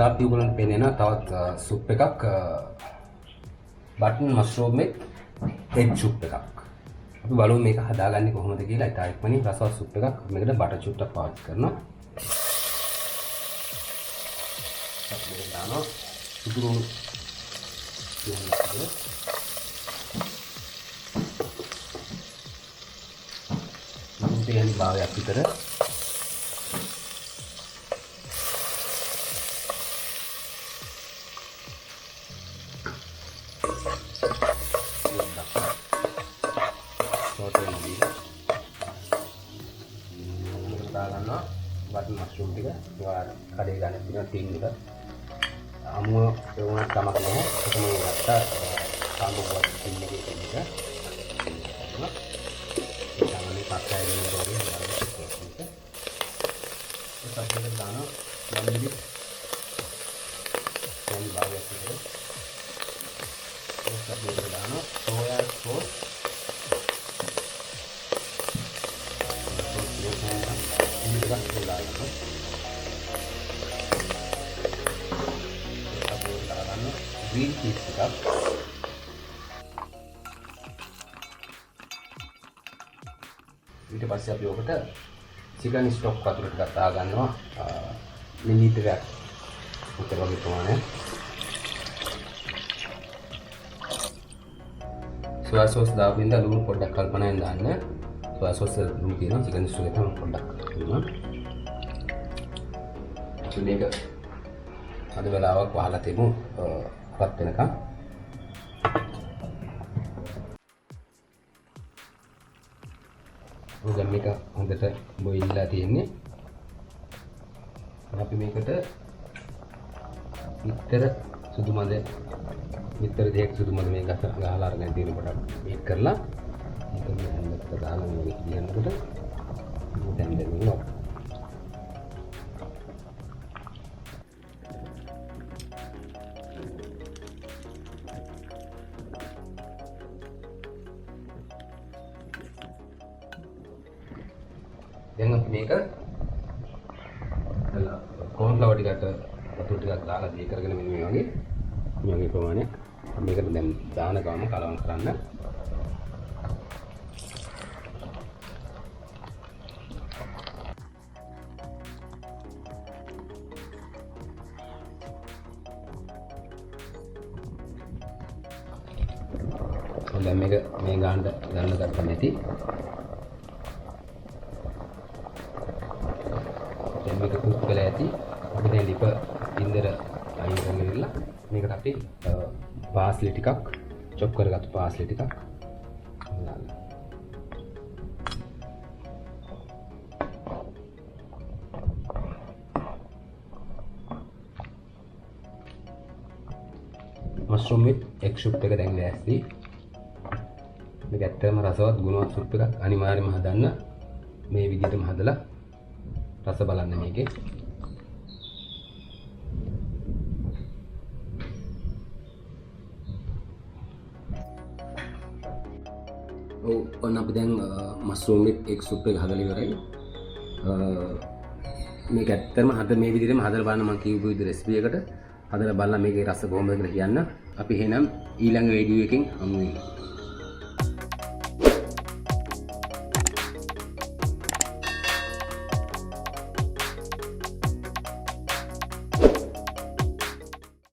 අද අපි ඔයගොල්ලන්ට පෙන්නන තවත් සුප් එකක් බටන් මෂ්රූම් එග් සුප් එකක්. අපි බලමු මේක හදාගන්නේ කොහොමද කියලා. ඉතින් ඉක්මනින් රසවත් සුප් එකක්. මේකට බටර් චුට්ටක් පාවිච්චි කරනවා. අපි දානවා සුදුරුණු යනි භාගයක් විතර දාගන්නවා බටන් මෂ්රූම් ටික කඩේ ගන්න තියෙන ටින් එක අමුව වුණත් කමක් නැහැ. ඒක මේ ගත්ත සාම්බුවක් ටින් එකේ තියෙන එක. තමයි පස්සයි දෙන දෝරේ දාන්න. ඒක අපිට දානවා යම්ලි දැන් භාගයක් විතර. ඒක අපිට දානවා සෝයා සෝස්. green peas එකක් ඊට පස්සේ අපි ඔකට chicken stock වතුර ටිකක් දා ගන්නවා මිලිලීටරයක් උතර වගේ ප්‍රමාණයක් සෝයා සෝස් දාපින්ද ලුණු පොඩ්ඩක් කල්පනාෙන් දාන්න සෝයා සෝස් ලුණු තියෙනවා chicken stock එක තමයි පොඩ්ඩක් දෙනවා මේක අද වෙලාවක් වහලා තිබු පත් වෙනකම් දැන් මේක හොඳට බොයිල්ලා තියෙන්නේ අපි මේකට විතර සුදු මද විතර දෙක සුදු මද මේ ගහලා අරගෙන තියෙන පොඩක් මේක කරලා මේක හොඳට දාලා මේක දිහනකොට දැන් දෙන්නවා දැන් අපි මේක කෝන් ෆ්ලවර් ටිකට වතුර ටිකක් දාලා දී කරගෙන මෙන්න මේ වගේ ප්‍රමාණයක් මේකට දැන් දාන ගමන් කලවම් කරන්න දැන් මේක මේ ගන්න ගත්තා නැති මේක කුක් වෙලා ඇති අපි දැන් ලිප ඉන්දර අයින් කරගෙන ඉන්න මේකට අපි පාස්ලි ටිකක් චොප් කරගත්තු පාස්ලි ටිකක් දාන්න මෂ්රූම් විත් එග් සුප් එක දැන් ලෑස්ති මේක ඇත්තටම රසවත් ගුණවත් සුප් එකක් අනිවාර්යයෙන්ම හදන්න මේ විදිහටම හදලා රස බලන්න මේකේ ඔන්න අපි දැන් මෂ්රූම් විත් එග් සුප් එක හදලා ඉවරයි මේක ඇත්තටම මේ විදිහටම හදලා බලන්න මම කියපු විදිහ රෙසිපි එකට හදලා බලලා මේකේ රස කොහොමද කියලා කියන්න අපි එහෙනම් ඊළඟ වීඩියෝ එකකින් හමු වෙමු